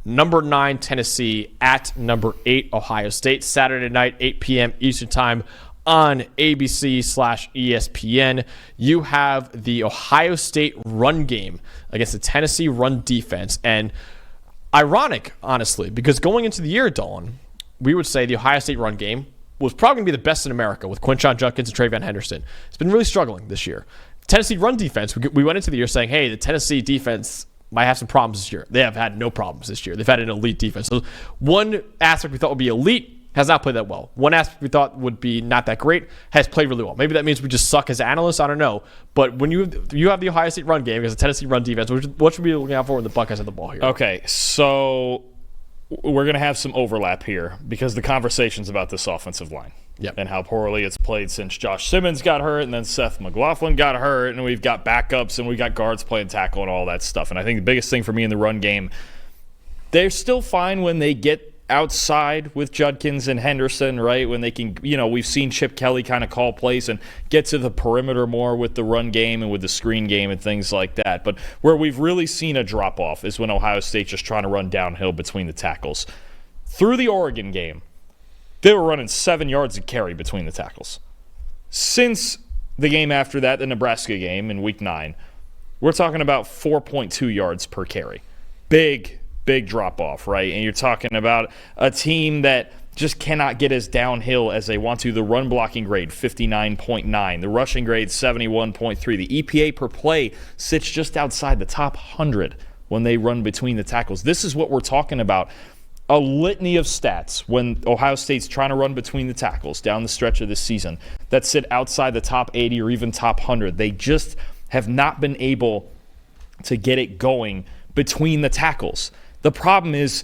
number 9 Tennessee at number 8 Ohio State. Saturday night, 8 p.m. Eastern Time on ABC/ESPN. You have the Ohio State run game against the Tennessee run defense. And ironic, honestly, because going into the year, Dolan, we would say the Ohio State run game was probably going to be the best in America with Quinshon Judkins and TreVeyon Henderson. It's been really struggling this year. Tennessee run defense, we went into the year saying, hey, the Tennessee defense might have some problems this year. They have had no problems this year. They've had an elite defense. So one aspect we thought would be elite has not played that well. One aspect we thought would be not that great has played really well. Maybe that means we just suck as analysts. I don't know. But when you have the Ohio State run game against the Tennessee run defense, what should we be looking out for when the Buckeyes have the ball here? Okay, so we're going to have some overlap here because the conversation's about this offensive line. Yep. And how poorly it's played since Josh Simmons got hurt and then Seth McLaughlin got hurt, and we've got backups and we've got guards playing tackle and all that stuff. And I think the biggest thing for me in the run game, they're still fine when they get outside with Judkins and Henderson, right? When they can, we've seen Chip Kelly kind of call plays and get to the perimeter more with the run game and with the screen game and things like that. But where we've really seen a drop-off is when Ohio State's just trying to run downhill between the tackles. Through the Oregon game, they were running 7 yards a carry between the tackles. Since the game after that, the Nebraska game in Week 9, we're talking about 4.2 yards per carry. Big drop-off, right? And you're talking about a team that just cannot get as downhill as they want to. The run blocking grade, 59.9. The rushing grade, 71.3. The EPA per play sits just outside the top 100 when they run between the tackles. This is what we're talking about. A litany of stats when Ohio State's trying to run between the tackles down the stretch of this season that sit outside the top 80 or even top 100. They just have not been able to get it going between the tackles. The problem is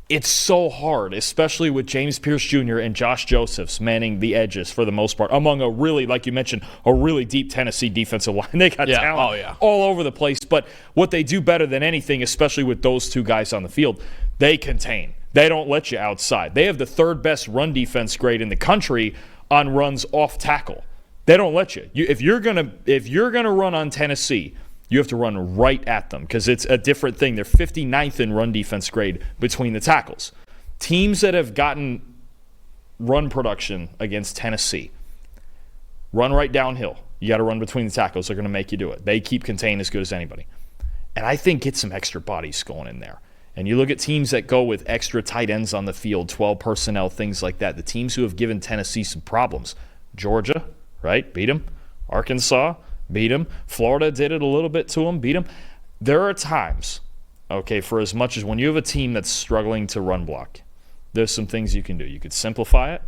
it's so hard, especially with James Pierce Jr. and Josh Josephs manning the edges for the most part, among a really, like you mentioned, a really deep Tennessee defensive line. They got talent all over the place. But what they do better than anything, especially with those two guys on the field, they contain. They don't let you outside. They have the third best run defense grade in the country on runs off tackle. They don't let you. If you're gonna run on Tennessee, you have to run right at them because it's a different thing. They're 59th in run defense grade between the tackles. Teams that have gotten run production against Tennessee, run right downhill. You got to run between the tackles. They're going to make you do it. They keep contained as good as anybody. And I think get some extra bodies going in there. And you look at teams that go with extra tight ends on the field, 12 personnel, things like that. The teams who have given Tennessee some problems. Georgia, right? Beat them. Arkansas, beat them. Florida did it a little bit to them, beat them. There are times, okay, for as much as when you have a team that's struggling to run block, there's some things you can do. You could simplify it.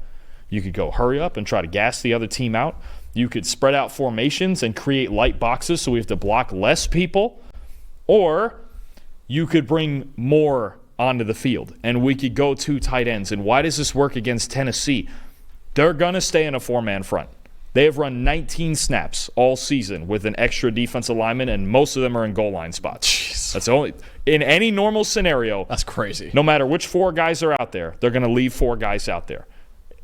You could go hurry up and try to gas the other team out. You could spread out formations and create light boxes so we have to block less people. Or you could bring more onto the field, and we could go 2 tight ends. And why does this work against Tennessee? They're going to stay in a 4-man front. They have run 19 snaps all season with an extra defensive lineman, and most of them are in goal line spots. Jeez. That's only in any normal scenario. That's crazy. No matter which 4 guys are out there, they're going to leave 4 guys out there.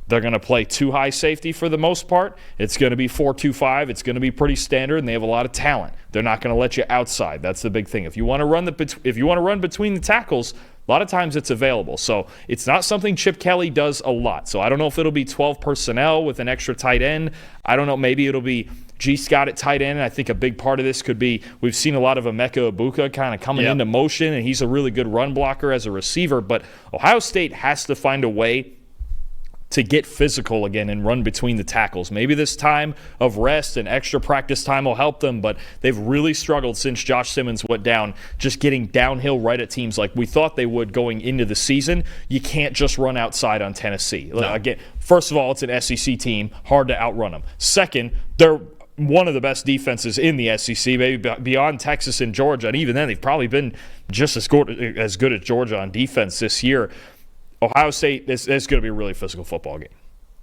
They're going to play 2 high safety for the most part. It's going to be 4-2-5. It's going to be pretty standard, and they have a lot of talent. They're not going to let you outside. That's the big thing. If you want to run between the tackles, a lot of times it's available. So it's not something Chip Kelly does a lot. So I don't know if it'll be 12 personnel with an extra tight end. I don't know. Maybe it'll be G. Scott at tight end. I think a big part of this could be we've seen a lot of Emeka Ibuka kind of coming into motion, and he's a really good run blocker as a receiver. But Ohio State has to find a way to get physical again and run between the tackles. Maybe this time of rest and extra practice time will help them, but they've really struggled since Josh Simmons went down, just getting downhill right at teams like we thought they would going into the season. You can't just run outside on Tennessee. No. Again, first of all, it's an SEC team, hard to outrun them. Second, they're one of the best defenses in the SEC, maybe beyond Texas and Georgia, and even then they've probably been just as good as Georgia on defense this year. Ohio State is going to be a really physical football game.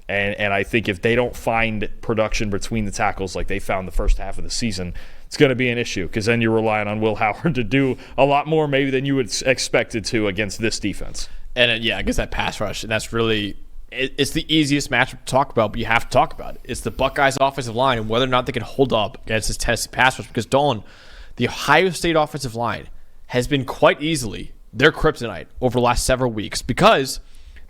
And I think if they don't find production between the tackles like they found the first half of the season, it's going to be an issue because then you're relying on Will Howard to do a lot more maybe than you would expect it to against this defense. And, I guess that pass rush, and that's really – it's the easiest matchup to talk about, but you have to talk about it. It's the Buckeyes' offensive line and whether or not they can hold up against this Tennessee pass rush because, Dolan, the Ohio State offensive line has been quite easily their kryptonite over the last several weeks because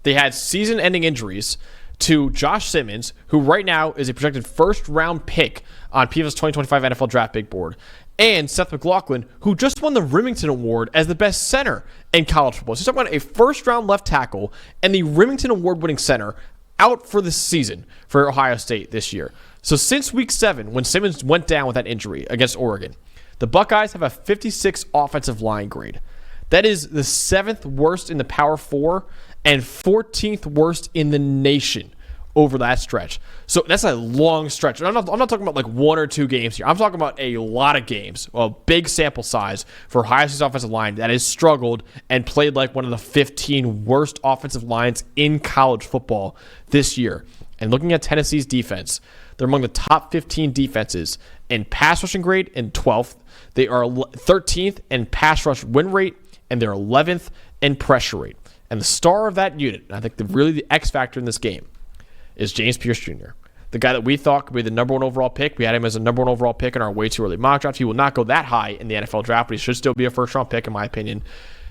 they had season-ending injuries to Josh Simmons, who right now is a projected first-round pick on PFF's 2025 NFL Draft Big Board, and Seth McLaughlin, who just won the Remington Award as the best center in college football. So you're talking about a first-round left tackle and the Remington Award-winning center out for the season for Ohio State this year. So since Week 7, when Simmons went down with that injury against Oregon, the Buckeyes have a 56 offensive line grade. That is the 7th worst in the Power 4 and 14th worst in the nation over that stretch. So that's a long stretch. I'm not talking about like 1 or 2 games here. I'm talking about a lot of games, a big sample size for Ohio State's offensive line that has struggled and played like one of the 15 worst offensive lines in college football this year. And looking at Tennessee's defense, they're among the top 15 defenses in pass rushing grade and 12th. They are 13th in pass rush win rate, and they're 11th in pressure rate. And the star of that unit, and I think the X factor in this game, is James Pierce Jr., the guy that we thought could be the number 1 overall pick. We had him as a number 1 overall pick in our way too early mock draft. He will not go that high in the NFL draft, but he should still be a first-round pick, in my opinion.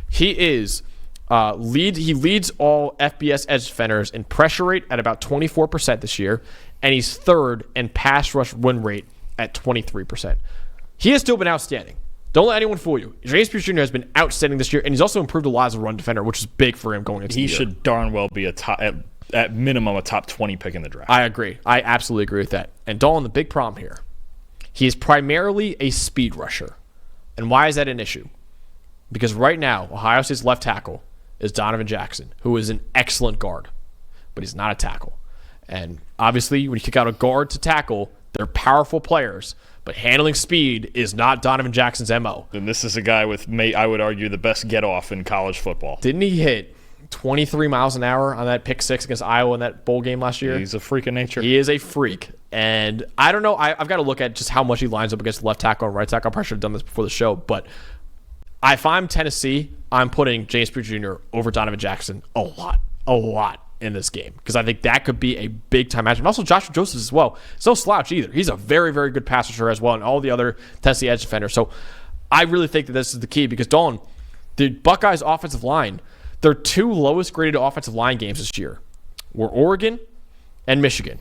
He is he leads all FBS edge defenders in pressure rate at about 24% this year, and he's 3rd in pass rush win rate at 23%. He has still been outstanding. Don't let anyone fool you. James Pierce Jr. has been outstanding this year, and he's also improved a lot as a run defender, which is big for him going into the year. He should darn well be at minimum a top 20 pick in the draft. I agree. I absolutely agree with that. And Dolan, the big problem here, he is primarily a speed rusher. And why is that an issue? Because right now, Ohio State's left tackle is Donovan Jackson, who is an excellent guard, but he's not a tackle. And obviously, when you kick out a guard to tackle, they're powerful players, but handling speed is not Donovan Jackson's MO. And this is a guy with, I would argue, the best get-off in college football. Didn't he hit 23 miles an hour on that pick 6 against Iowa in that bowl game last year? He's a freak of nature. He is a freak. And I don't know. I've got to look at just how much he lines up against left tackle and right tackle. I probably should have done this before the show. But if I'm Tennessee, I'm putting James Pierce Jr. over Donovan Jackson a lot in this game, because I think that could be a big-time matchup. And also Joshua Joseph as well. It's no slouch either. He's a very, very good pass rusher as well, and all the other Tennessee edge defenders. So I really think that this is the key, because, Dawn, the Buckeyes' offensive line, their 2 lowest-graded offensive line games this year were Oregon and Michigan.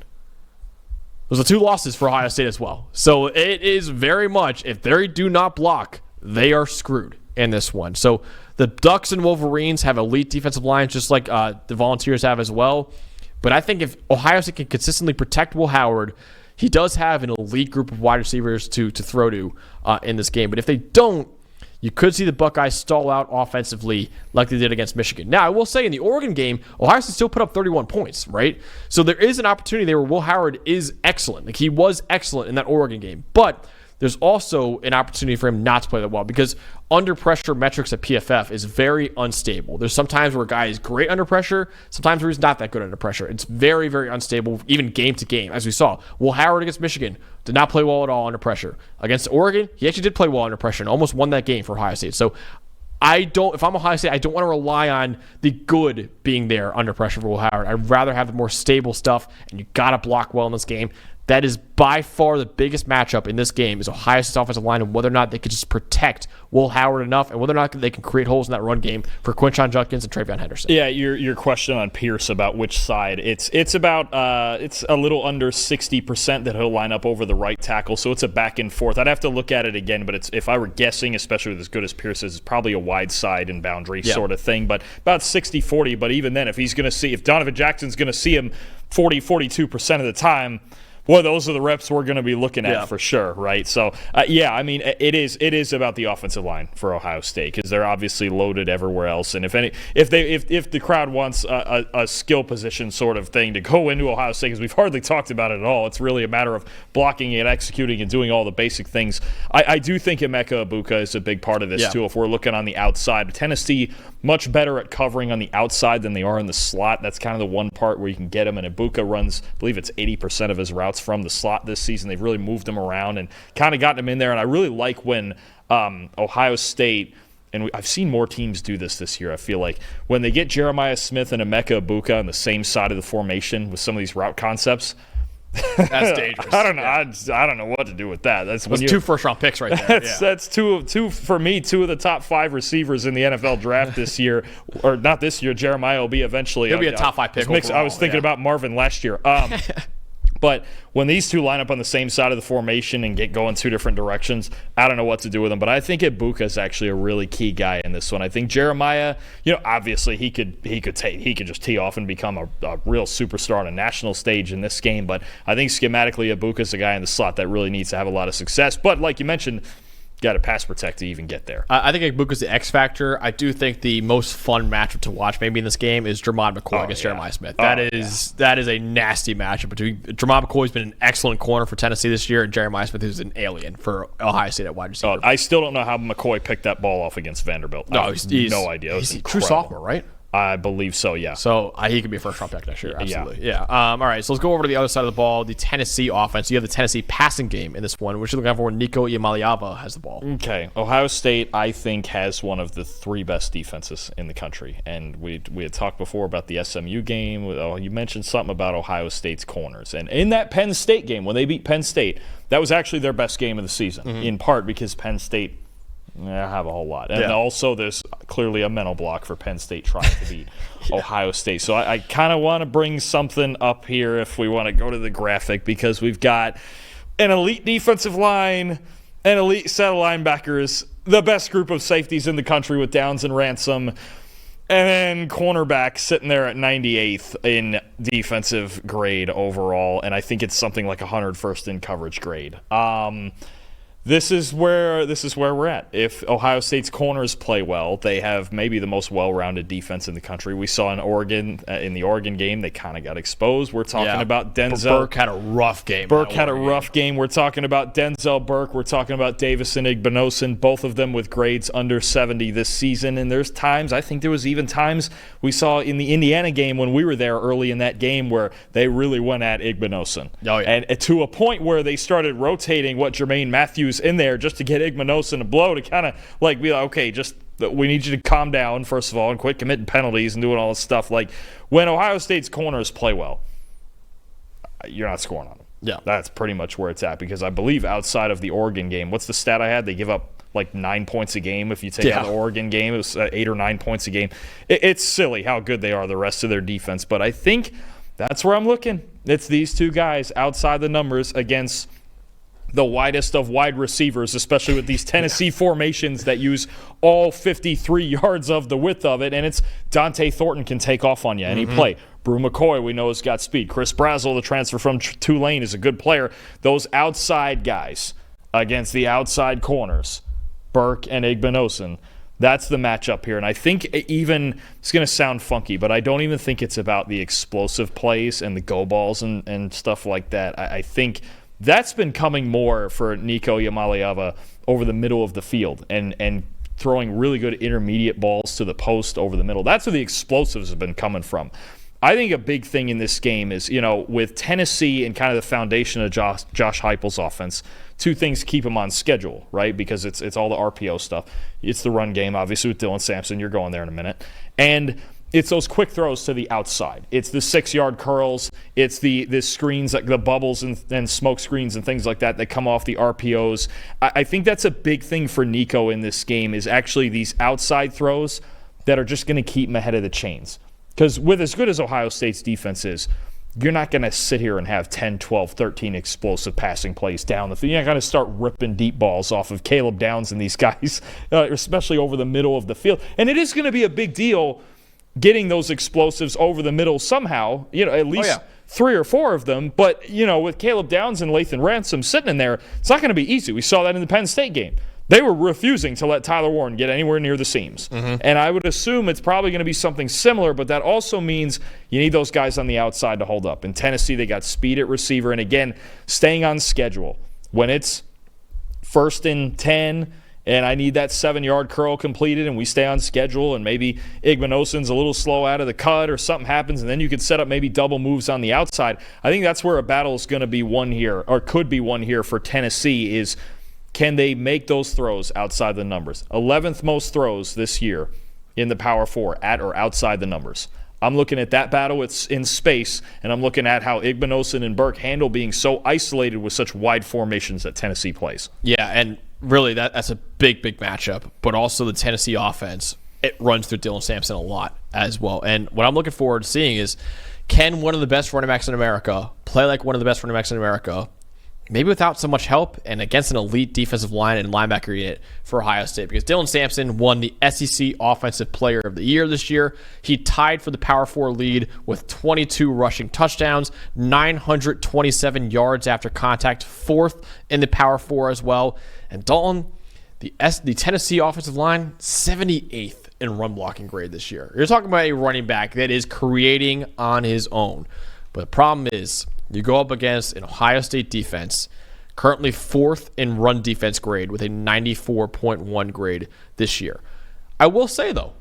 Those are 2 losses for Ohio State as well. So it is very much, if they do not block, they are screwed in this one. So the Ducks and Wolverines have elite defensive lines, just like the Volunteers have as well. But I think if Ohio State can consistently protect Will Howard, he does have an elite group of wide receivers to throw to in this game. But if they don't, you could see the Buckeyes stall out offensively like they did against Michigan. Now, I will say in the Oregon game, Ohio State still put up 31 points, right? So there is an opportunity there where Will Howard is excellent. Like, he was excellent in that Oregon game. But there's also an opportunity for him not to play that well, because under pressure metrics at PFF is very unstable. There's sometimes where a guy is great under pressure, sometimes where he's not that good under pressure. It's very, very unstable, even game to game, as we saw. Will Howard against Michigan did not play well at all under pressure. Against Oregon, he actually did play well under pressure and almost won that game for Ohio State. So if I'm Ohio State, I don't want to rely on the good being there under pressure for Will Howard. I'd rather have the more stable stuff, and you got to block well in this game. That is by far the biggest matchup in this game, is Ohio State's offensive line and whether or not they could just protect Will Howard enough, and whether or not they can create holes in that run game for Quinshon Judkins and Travion Henderson. Yeah, your question on Pierce about which side, it's about it's a little under 60% that he'll line up over the right tackle, so it's a back and forth. I'd have to look at it again, but if I were guessing, especially with as good as Pierce is, it's probably a wide side and boundary sort of thing, but about 60-40. But even then, if Donovan Jackson's going to see him 42% of the time, well, those are the reps we're going to be looking at for sure, right? So, I mean, it is about the offensive line for Ohio State, because they're obviously loaded everywhere else. And if the crowd wants a skill position sort of thing to go into Ohio State, because we've hardly talked about it at all, it's really a matter of blocking and executing and doing all the basic things. I do think Emeka Egbuka is a big part of this too. If we're looking on the outside, Tennessee much better at covering on the outside than they are in the slot. That's kind of the one part where you can get him. And Egbuka runs, I believe it's 80% of his routes from the slot this season. They've really moved him around and kind of gotten him in there. And I really like when Ohio State, and I've seen more teams do this year, I feel like, when they get Jeremiah Smith and Emeka Egbuka on the same side of the formation with some of these route concepts, That's dangerous. I don't know. I don't know what to do with that. That's when 2 first-round picks right there. That's two for me. 2 of the top 5 receivers in the NFL draft this year, or not this year. Jeremiah will be eventually. He'll be a top 5 pick. I was thinking about Marvin last year. But when these two line up on the same side of the formation and get going 2 different directions, I don't know what to do with them. But I think Ibuka is actually a really key guy in this one. I think Jeremiah, obviously he could just tee off and become a real superstar on a national stage in this game. But I think schematically Ibuka is a guy in the slot that really needs to have a lot of success. But like you mentioned, got to pass protect to even get there. I think Ibuka's the X factor. I do think the most fun matchup to watch maybe in this game is Jermod McCoy against Jeremiah Smith. That is a nasty matchup between Jermod McCoy's been an excellent corner for Tennessee this year, and Jeremiah Smith is an alien for Ohio State at wide receiver. I still don't know how McCoy picked that ball off against Vanderbilt. No, he's no idea. He's a true sophomore, right? I believe so, yeah. So he could be a first-round pick next year, absolutely. Yeah. All right, so let's go over to the other side of the ball, the Tennessee offense. You have the Tennessee passing game in this one, which you're looking out for when Nico Iamaleava has the ball. Okay. Ohio State, I think, has one of the 3 best defenses in the country. And we had talked before about the SMU game. You mentioned something about Ohio State's corners. And in that Penn State game, when they beat Penn State, that was actually their best game of the season, in part because Penn State have a whole lot. And also there's clearly a mental block for Penn State trying to beat Ohio State. So I kind of want to bring something up here if we want to go to the graphic, because we've got an elite defensive line, an elite set of linebackers, the best group of safeties in the country with Downs and Ransom, and then cornerback sitting there at 98th in defensive grade overall. And I think it's something like 101st in coverage grade. This is where we're at. If Ohio State's corners play well, they have maybe the most well-rounded defense in the country. We saw in the Oregon game, they kind of got exposed. We're talking about Denzel. Burke had a rough game. We're talking about Denzel Burke. We're talking about Davison Igbinosun, both of them with grades under 70 this season. And there's times, I think there was even times we saw in the Indiana game when we were there early in that game where they really went at Igbinosun. And to a point where they started rotating Jermaine Matthews in there just to get Igbinosun a blow to kind of be like, okay, just we need you to calm down, first of all, and quit committing penalties and doing all this stuff. Like, when Ohio State's corners play well, you're not scoring on them. Yeah. That's pretty much where it's at, because I believe outside of the Oregon game, what's the stat I had? They give up 9 points a game. If you take out the Oregon game, it was 8 or 9 points a game. It's silly how good they are, the rest of their defense. But I think that's where I'm looking. It's these 2 guys outside the numbers against the widest of wide receivers, especially with these Tennessee formations that use all 53 yards of the width of it. And it's Dante Thornton can take off on you any play. Brew McCoy, we know, has got speed. Chris Brazzell, the transfer from Tulane, is a good player. Those outside guys against the outside corners, Burke and Igbinosun, that's the matchup here. And I think even, it's going to sound funky, but I don't even think it's about the explosive plays and the go balls and stuff like that. I think that's been coming more for Nico Iamaleava over the middle of the field and throwing really good intermediate balls to the post over the middle. That's where the explosives have been coming from. I think a big thing in this game is, with Tennessee and kind of the foundation of Josh Heupel's offense, 2 things keep him on schedule, right? Because it's all the RPO stuff. It's the run game, obviously, with Dylan Sampson. You're going there in a minute. And it's those quick throws to the outside. It's the 6-yard curls. It's the screens, like the bubbles and smoke screens and things like that come off the RPOs. I think that's a big thing for Nico in this game, is actually these outside throws that are just going to keep him ahead of the chains. Because with as good as Ohio State's defense is, you're not going to sit here and have 10, 12, 13 explosive passing plays down the field. You're not going to start ripping deep balls off of Caleb Downs and these guys, especially over the middle of the field. And it is going to be a big deal getting those explosives over the middle somehow, at least 3 or 4 of them. But, with Caleb Downs and Lathan Ransom sitting in there, it's not going to be easy. We saw that in the Penn State game. They were refusing to let Tyler Warren get anywhere near the seams. And I would assume it's probably going to be something similar, but that also means you need those guys on the outside to hold up. In Tennessee, they got speed at receiver. And again, staying on schedule. When it's 1st and 10, and I need that 7-yard curl completed, and we stay on schedule, and maybe Igbinosun's a little slow out of the cut or something happens, and then you could set up maybe double moves on the outside. I think that's where a battle is going to be won here, or could be won here for Tennessee, is can they make those throws outside the numbers? 11th most throws this year in the Power 4 at or outside the numbers. I'm looking at that battle. It's in space, and I'm looking at how Igbinosun and Burke handle being so isolated with such wide formations that Tennessee plays. Yeah, and really that's a big matchup. But also the Tennessee offense, it runs through Dylan Sampson a lot as well. And what I'm looking forward to seeing is, can one of the best running backs in America play like one of the best running backs in America, maybe without so much help and against an elite defensive line and linebacker unit for Ohio State? Because Dylan Sampson won the SEC Offensive Player of the Year this year. He tied for the Power 4 lead with 22 rushing touchdowns, 927 yards after contact, fourth in the Power 4 as well. And Dalton, the Tennessee offensive line, 78th in run blocking grade this year. You're talking about a running back that is creating on his own. But the problem is, you go up against an Ohio State defense, currently fourth in run defense grade with a 94.1 grade this year. I will say, though,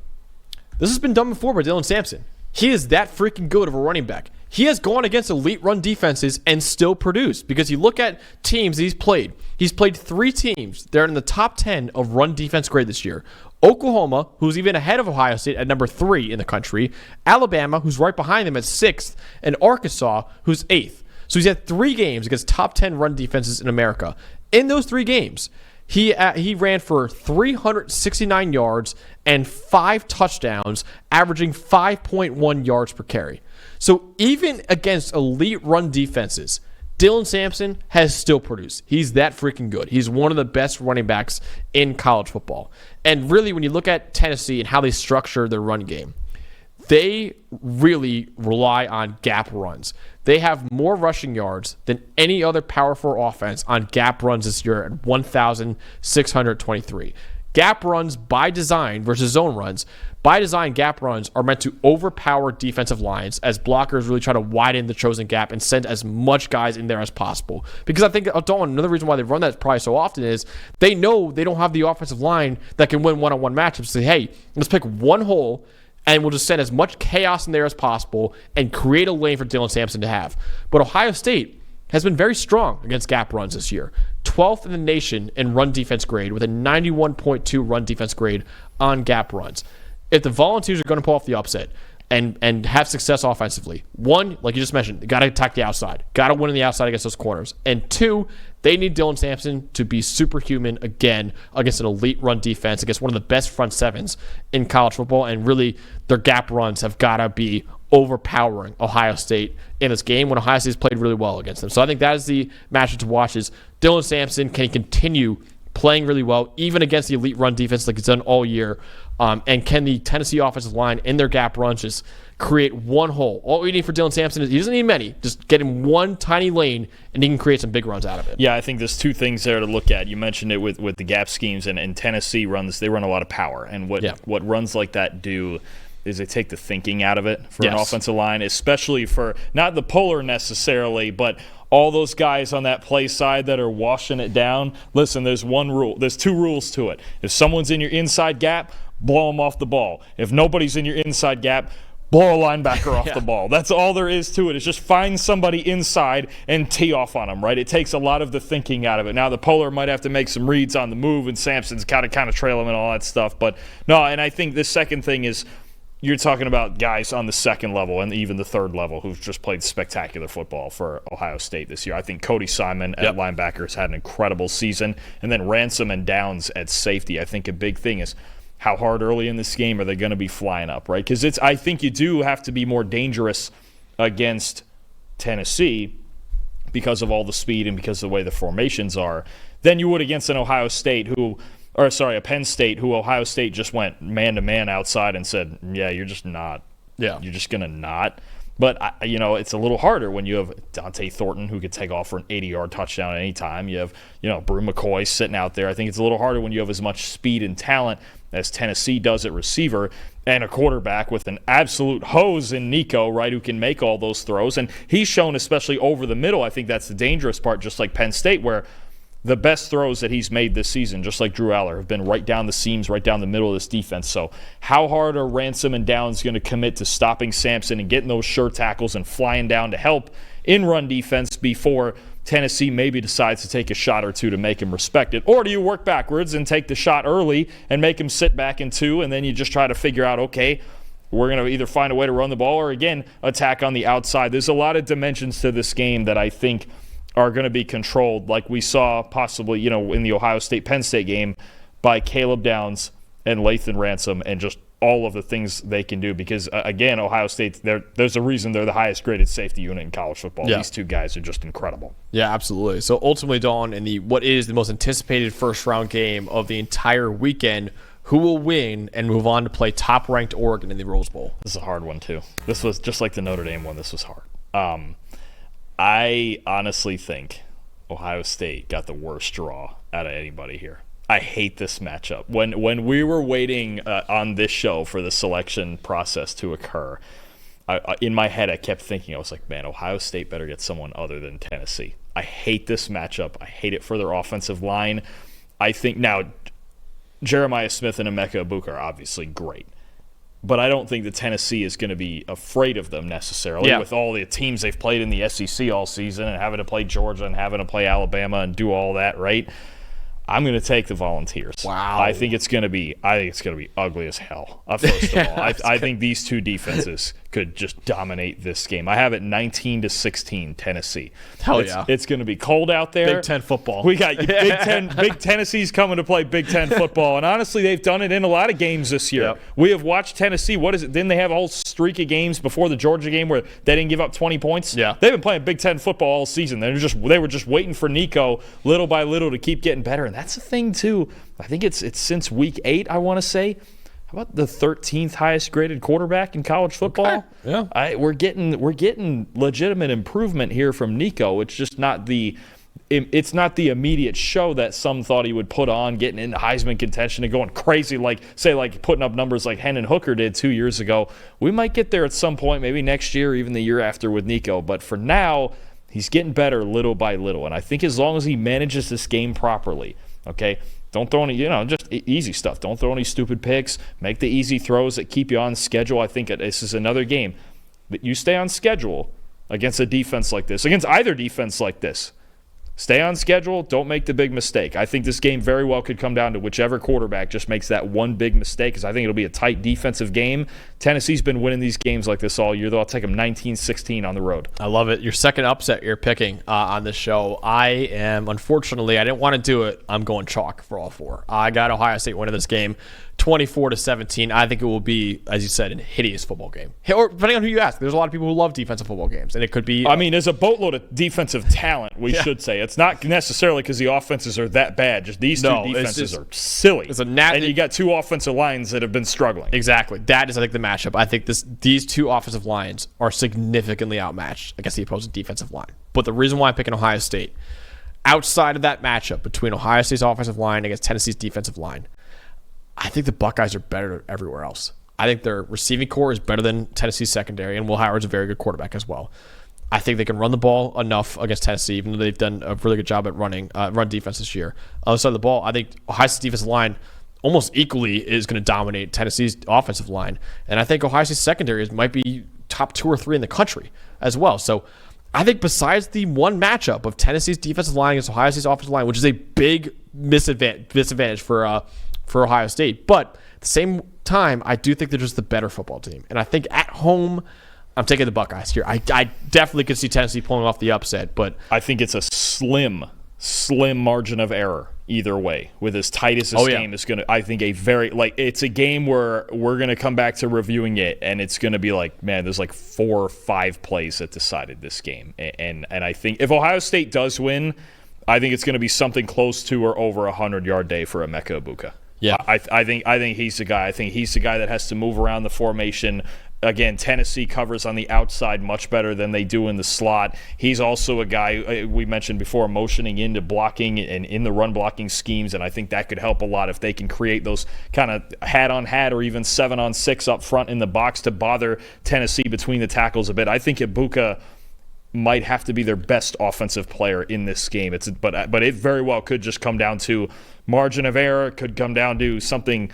this has been done before by Dylan Sampson. He is that freaking good of a running back. He has gone against elite run defenses and still produced, because you look at teams he's played. He's played 3 teams. They're in the top 10 of run defense grade this year. Oklahoma, who's even ahead of Ohio State at number 3 in the country. Alabama, who's right behind them at 6th. And Arkansas, who's 8th. So he's had 3 games against top 10 run defenses in America. In those 3 games, he ran for 369 yards and 5 touchdowns, averaging 5.1 yards per carry. So even against elite run defenses, Dylan Sampson has still produced. He's that freaking good. He's one of the best running backs in college football. And really, when you look at Tennessee and how they structure their run game, they really rely on gap runs. They have more rushing yards than any other Power 4 offense on gap runs this year at 1,623. Gap runs by design versus zone runs. By design, gap runs are meant to overpower defensive lines as blockers really try to widen the chosen gap and send as much guys in there as possible. Because I think, another reason why they run that probably so often is they know they don't have the offensive line that can win one-on-one matchups. Say, hey, let's pick one hole and we'll just send as much chaos in there as possible and create a lane for Dylan Sampson to have. But Ohio State has been very strong against gap runs this year. 12th in the nation in run defense grade with a 91.2 run defense grade on gap runs. If the Volunteers are going to pull off the upset and have success offensively, 1, like you just mentioned, they got to attack the outside. Got to win on the outside against those corners. And 2, they need Dylan Sampson to be superhuman again against an elite run defense, against one of the best front sevens in college football. And really, their gap runs have got to be overpowering Ohio State in this game when Ohio State's played really well against them. So I think that is the matchup to watch, is Dylan Sampson can continue playing really well, even against the elite run defense like he's done all year. And can the Tennessee offensive line in their gap runs just create one hole? All we need for Dylan Sampson is, he doesn't need many, just get him one tiny lane and he can create some big runs out of it. Yeah, I think there's 2 things there to look at. You mentioned it with the gap schemes, and Tennessee they run a lot of power. And what runs like that do is they take the thinking out of it for an offensive line, especially for not the puller necessarily, but all those guys on that play side that are washing it down. Listen, there's 1 rule. There's 2 rules to it. If someone's in your inside gap, blow them off the ball. If nobody's in your inside gap, blow a linebacker off the ball. That's all there is to it. It's just find somebody inside and tee off on them, right? It takes a lot of the thinking out of it. Now, the puller might have to make some reads on the move, and Sampson's got to kind of trail him and all that stuff. But no, and I think the second thing is, you're talking about guys on the second level and even the third level who've just played spectacular football for Ohio State this year. I think Cody Simon at linebacker has had an incredible season. And then Ransom and Downs at safety. I think a big thing is how hard early in this game are they going to be flying up, right? Because I think you do have to be more dangerous against Tennessee because of all the speed and because of the way the formations are than you would against an Ohio State a Penn State who Ohio State just went man-to-man outside and said, yeah, you're just not. Yeah. You're just going to not. But, it's a little harder when you have Dante Thornton who could take off for an 80-yard touchdown at any time. You have, Brew McCoy sitting out there. I think it's a little harder when you have as much speed and talent as Tennessee does at receiver and a quarterback with an absolute hose in Nico, right, who can make all those throws. And he's shown, especially over the middle, I think that's the dangerous part, just like Penn State, where the best throws that he's made this season, just like Drew Aller, have been right down the seams, right down the middle of this defense. So how hard are Ransom and Downs going to commit to stopping Sampson and getting those sure tackles and flying down to help in run defense before Tennessee maybe decides to take a shot or 2 to make him respect it? Or do you work backwards and take the shot early and make him sit back in 2, and then you just try to figure out, okay, we're going to either find a way to run the ball or, again, attack on the outside. There's a lot of dimensions to this game that I think are going to be controlled, like we saw possibly, in the Ohio State-Penn State game by Caleb Downs and Lathan Ransom and just all of the things they can do. Because, again, Ohio State, there's a reason they're the highest-graded safety unit in college football. Yeah. These two guys are just incredible. Yeah, absolutely. So, ultimately, Dawn, in what is the most anticipated first-round game of the entire weekend, who will win and move on to play top-ranked Oregon in the Rose Bowl? This is a hard one, too. This was just like the Notre Dame one. This was hard. I honestly think Ohio State got the worst draw out of anybody here. I hate this matchup. When we were waiting on this show for the selection process to occur, in my head I kept thinking, I was like, man, Ohio State better get someone other than Tennessee. I hate this matchup. I hate it for their offensive line. I think now Jeremiah Smith and Emeka Egbuka are obviously great. But I don't think that Tennessee is going to be afraid of them necessarily with all the teams they've played in the SEC all season and having to play Georgia and having to play Alabama and do all that, right? I'm going to take the Volunteers. Wow. I think it's going to be ugly as hell. First of all, I think these two defenses could just dominate this game. I have it 19-16 Tennessee. Yeah. It's going to be cold out there. Big Ten football. We got Big Tennessee's coming to play Big Ten football, and honestly, they've done it in a lot of games this year. Yep. We have watched Tennessee. What is it? Didn't they have a whole streak of games before the Georgia game where they didn't give up 20 points? Yeah. They've been playing Big Ten football all season. They were just waiting for Nico little by little to keep getting better, and that's the thing too. I think it's since week 8. I want to say. How about the 13th highest graded quarterback in college football? Okay. Yeah. We're getting legitimate improvement here from Nico. It's just not the immediate show that some thought he would put on, getting into Heisman contention and going crazy, like putting up numbers like Hendon Hooker did 2 years ago. We might get there at some point, maybe next year, even the year after with Nico. But for now, he's getting better little by little. And I think as long as he manages this game properly, okay, don't throw any, just easy stuff. Don't throw any stupid picks. Make the easy throws that keep you on schedule. I think this is another game that you stay on schedule against a defense like this, against either defense like this. Stay on schedule. Don't make the big mistake. I think this game very well could come down to whichever quarterback just makes that one big mistake, because I think it'll be a tight defensive game. Tennessee's been winning these games like this all year, though. I'll take them 19-16 on the road. I love it. Your second upset you're picking on this show. Unfortunately, I didn't want to do it. I'm going chalk for all four. I got Ohio State winning this game 24-17. I think it will be, as you said, a hideous football game. Or depending on who you ask, there's a lot of people who love defensive football games, and it could be. I mean, there's a boatload of defensive talent. We should say it's not necessarily because the offenses are that bad. Just these two defenses are silly. And you got two offensive lines that have been struggling. Exactly. That is, I think, the matchup. I think these two offensive lines are significantly outmatched against the opposing defensive line. But the reason why I'm picking Ohio State, outside of that matchup between Ohio State's offensive line against Tennessee's defensive line, I think the Buckeyes are better everywhere else. I think their receiving core is better than Tennessee's secondary, and Will Howard's a very good quarterback as well. I think they can run the ball enough against Tennessee, even though they've done a really good job at run defense this year. On the side of the ball, I think Ohio State's defensive line almost equally is going to dominate Tennessee's offensive line. And I think Ohio State's secondary might be top 2 or 3 in the country as well. So I think besides the one matchup of Tennessee's defensive line against Ohio State's offensive line, which is a big disadvantage for Ohio State, but at the same time, I do think they're just the better football team. And I think at home, I'm taking the Buckeyes here. I definitely could see Tennessee pulling off the upset, but I think it's a slim margin of error either way. With as tight as this game is going to, I think it's a game where we're going to come back to reviewing it, and it's going to be like, man, there's like 4 or 5 plays that decided this game. And I think if Ohio State does win, I think it's going to be something close to or over a 100-yard day for Emeka Egbuka. Yeah, I think he's the guy. I think he's the guy that has to move around the formation. Again, Tennessee covers on the outside much better than they do in the slot. He's also a guy, we mentioned before, motioning into blocking and in the run blocking schemes, and I think that could help a lot if they can create those kind of hat-on-hat or even 7-on-6 up front in the box to bother Tennessee between the tackles a bit. I think Egbuka might have to be their best offensive player in this game. But it very well could just come down to margin of error, could come down to something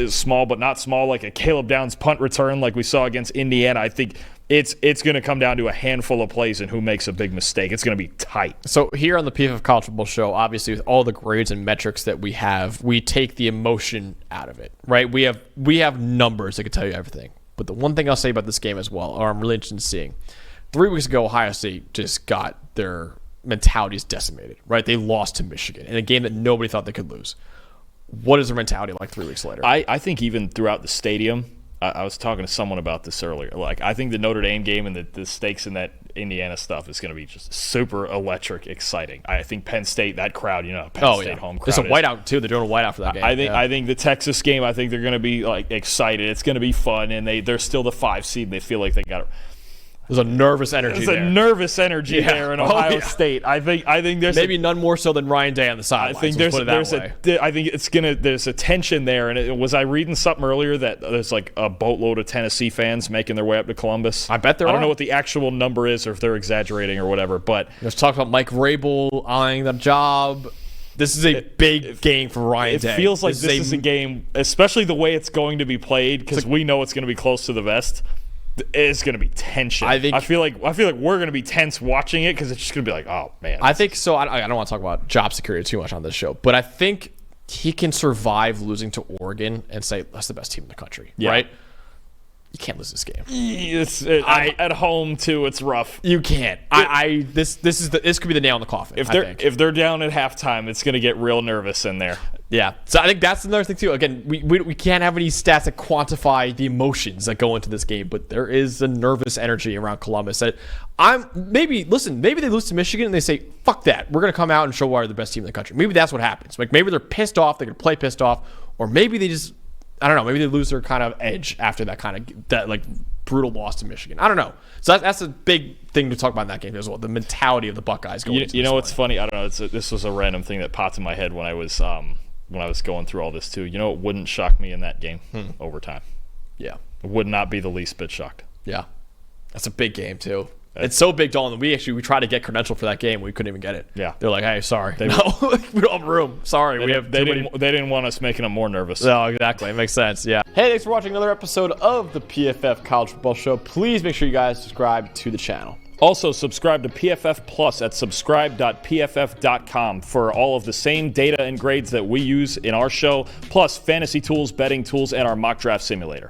small but not small, like a Caleb Downs punt return like we saw against Indiana. I think it's going to come down to a handful of plays and who makes a big mistake. It's going to be tight. So here on the PFF College Football Show, obviously with all the grades and metrics that we have, we take the emotion out of it, right? We have numbers that can tell you everything. But the one thing I'll say about this game as well, or I'm really interested in seeing, 3 weeks ago, Ohio State just got their mentalities decimated, right? They lost to Michigan in a game that nobody thought they could lose. What is their mentality like 3 weeks later? I think even throughout the stadium, I was talking to someone about this earlier. Like, I think the Notre Dame game and the stakes in that Indiana stuff is going to be just super electric, exciting. I think Penn State, that crowd, Penn State home crowd. It's a whiteout too. They're doing a whiteout for that game. I think the Texas game, I think they're going to be like excited. It's going to be fun, and they're still the 5 seed. They feel like they got it. There's a nervous energy there. There's a nervous energy there in Ohio State. I think there's maybe none more so than Ryan Day on the sidelines. I think there's a tension there. And was I reading something earlier that there's like a boatload of Tennessee fans making their way up to Columbus? I bet there are. I don't know what the actual number is or if they're exaggerating or whatever. But there's talk about Mike Vrabel eyeing the job. This is a big game for Ryan Day. It feels like this is a game, especially the way it's going to be played, because we know it's going to be close to the vest. It's going to be tension. I feel like we're going to be tense watching it because it's just going to be like, oh man. I think so. I don't want to talk about job security too much on this show, but I think he can survive losing to Oregon and say that's the best team in the country, right? You can't lose this game. At home too, it's rough. You can't. This could be the nail in the coffin. If they're down at halftime, it's going to get real nervous in there. Yeah. So I think that's another thing too. Again, we can't have any stats that quantify the emotions that go into this game, but there is a nervous energy around Columbus. That maybe they lose to Michigan and they say, "Fuck that. We're going to come out and show why we're the best team in the country." Maybe that's what happens. Like maybe they're pissed off. They're going to play pissed off, or maybe they just. I don't know. Maybe they lose their kind of edge after that like brutal loss to Michigan. I don't know. So that's a big thing to talk about in that game as well. The mentality of the Buckeyes going. You know what's funny? I don't know. This was a random thing that popped in my head when I was going through all this too. You know, it wouldn't shock me in that game overtime. Yeah, it would not be the least bit shocked. Yeah, that's a big game too. It's so big, Dalton. We tried to get credentialed for that game. We couldn't even get it. Yeah. They're like, hey, sorry. We don't have room. Sorry. They didn't want us making them more nervous. No, exactly. It makes sense. Yeah. Hey, thanks for watching another episode of the PFF College Football Show. Please make sure you guys subscribe to the channel. Also, subscribe to PFF Plus at subscribe.pff.com for all of the same data and grades that we use in our show, plus fantasy tools, betting tools, and our mock draft simulator.